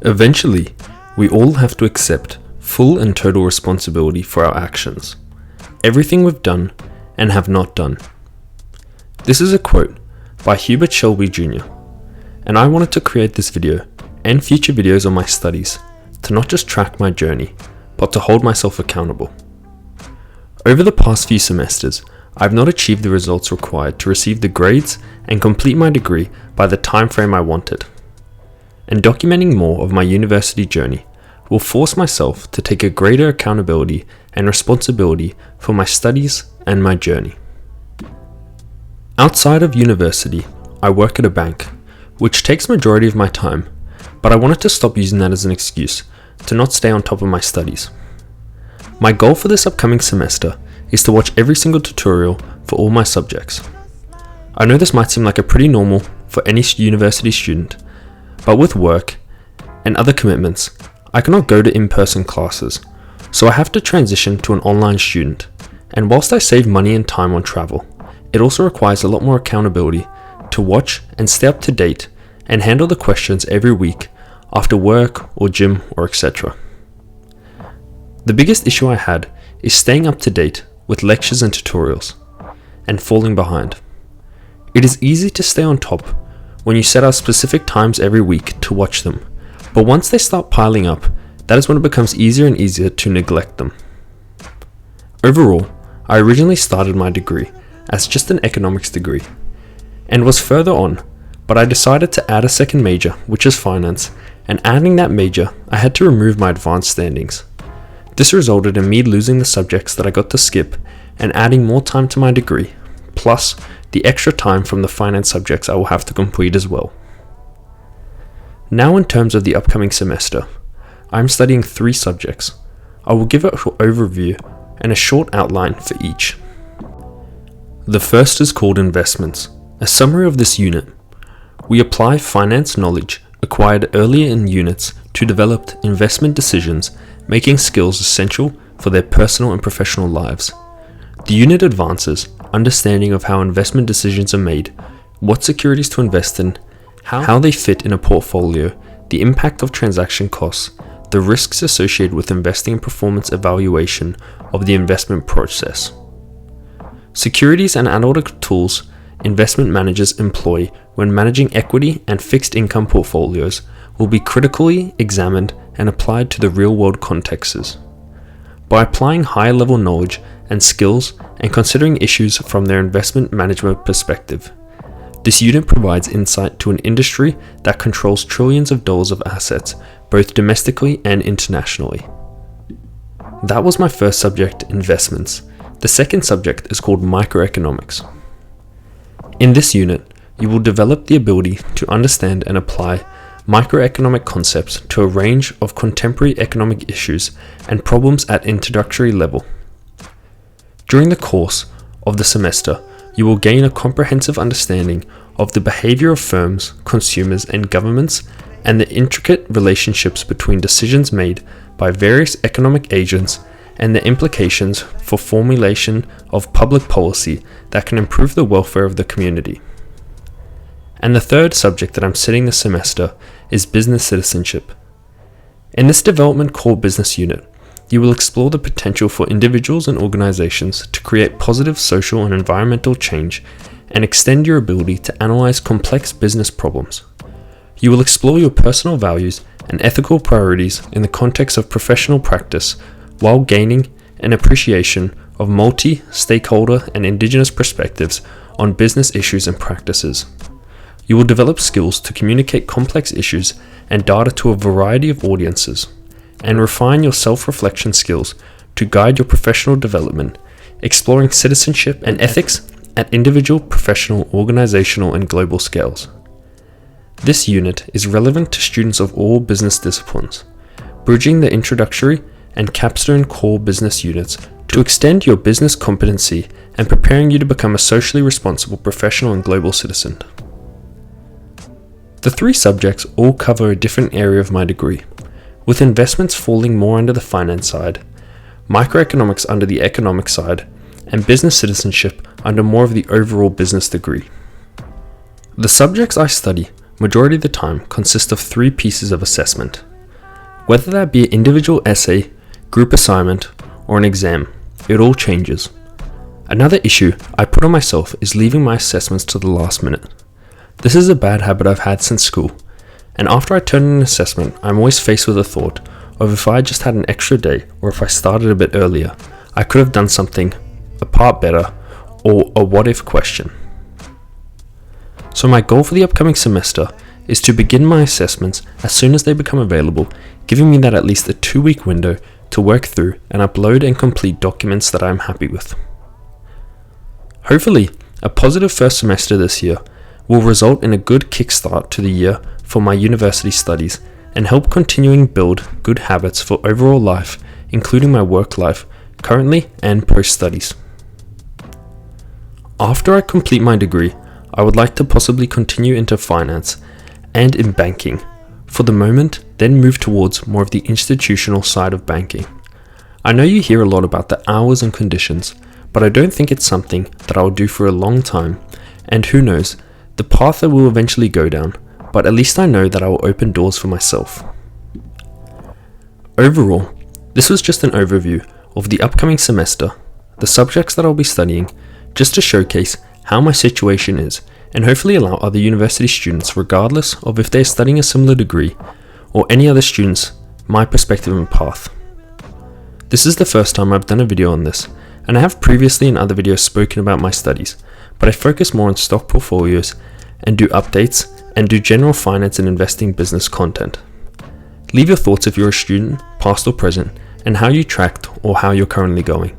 Eventually, we all have to accept full and total responsibility for our actions, everything we've done and have not done. This is a quote by Hubert Shelby Jr., and I wanted to create this video and future videos on my studies to not just track my journey, but to hold myself accountable. Over the past few semesters, I've not achieved the results required to receive the grades and complete my degree by the time frame I wanted. And documenting more of my university journey will force myself to take a greater accountability and responsibility for my studies and my journey. Outside of university, I work at a bank, which takes majority of my time, but I wanted to stop using that as an excuse to not stay on top of my studies. My goal for this upcoming semester is to watch every single tutorial for all my subjects. I know this might seem like a pretty normal for any university student, but with work and other commitments, I cannot go to in-person classes, so I have to transition to an online student. And whilst I save money and time on travel, it also requires a lot more accountability to watch and stay up to date and handle the questions every week after work or gym or etc. The biggest issue I had is staying up to date with lectures and tutorials and falling behind. It is easy to stay on top when you set out specific times every week to watch them, but once they start piling up, that is when it becomes easier and easier to neglect them. Overall, I originally started my degree as just an economics degree and was further on, but I decided to add a second major, which is finance, and adding that major, I had to remove my advanced standings. This resulted in me losing the subjects that I got to skip and adding more time to my degree, plus the extra time from the finance subjects I will have to complete as well. Now in terms of the upcoming semester, I am studying 3 subjects. I will give an overview and a short outline for each. The first is called Investments. A summary of this unit. We apply finance knowledge acquired earlier in units to develop investment decisions, making skills essential for their personal and professional lives. The unit advances understanding of how investment decisions are made, what securities to invest in, how they fit in a portfolio, the impact of transaction costs, the risks associated with investing and performance evaluation of the investment process. Securities and analytical tools investment managers employ when managing equity and fixed income portfolios will be critically examined and applied to the real-world contexts. By applying higher-level knowledge and skills and considering issues from their investment management perspective, this unit provides insight to an industry that controls trillions of dollars of assets, both domestically and internationally. That was my first subject, investments. The second subject is called microeconomics. In this unit, you will develop the ability to understand and apply microeconomic concepts to a range of contemporary economic issues and problems at introductory level. During the course of the semester, you will gain a comprehensive understanding of the behavior of firms, consumers, and governments, and the intricate relationships between decisions made by various economic agents and the implications for formulation of public policy that can improve the welfare of the community. And the third subject that I'm studying this semester is business citizenship. In this development core business unit, you will explore the potential for individuals and organizations to create positive social and environmental change and extend your ability to analyze complex business problems. You will explore your personal values and ethical priorities in the context of professional practice while gaining an appreciation of multi-stakeholder and indigenous perspectives on business issues and practices. You will develop skills to communicate complex issues and data to a variety of audiences, and refine your self-reflection skills to guide your professional development, exploring citizenship and ethics at individual, professional, organizational, and global scales. This unit is relevant to students of all business disciplines, bridging the introductory and capstone core business units to extend your business competency and preparing you to become a socially responsible professional and global citizen. The 3 subjects all cover a different area of my degree, with investments falling more under the finance side, microeconomics under the economic side, and business citizenship under more of the overall business degree. The subjects I study, majority of the time, consist of 3 pieces of assessment. Whether that be an individual essay, group assignment, or an exam, it all changes. Another issue I put on myself is leaving my assessments to the last minute. This is a bad habit I've had since school, and after I turn in an assessment, I'm always faced with the thought of if I just had an extra day or if I started a bit earlier, I could have done something a part better or a what if question. So my goal for the upcoming semester is to begin my assessments as soon as they become available, giving me that at least a 2-week window to work through and upload and complete documents that I am happy with. Hopefully, a positive first semester this year will result in a good kickstart to the year for my university studies and help continuing build good habits for overall life, including my work life, currently and post-studies. After I complete my degree, I would like to possibly continue into finance and in banking. For the moment, then move towards more of the institutional side of banking. I know you hear a lot about the hours and conditions, but I don't think it's something that I will do for a long time, and who knows, the path I will eventually go down, but at least I know that I will open doors for myself. Overall, this was just an overview of the upcoming semester, the subjects that I'll be studying, just to showcase how my situation is and hopefully allow other university students, regardless of if they're studying a similar degree or any other students, my perspective and path. This is the first time I've done a video on this, and I have previously in other videos spoken about my studies, but I focus more on stock portfolios and do updates and do general finance and investing business content. Leave your thoughts if you're a student, past or present, and how you tracked or how you're currently going.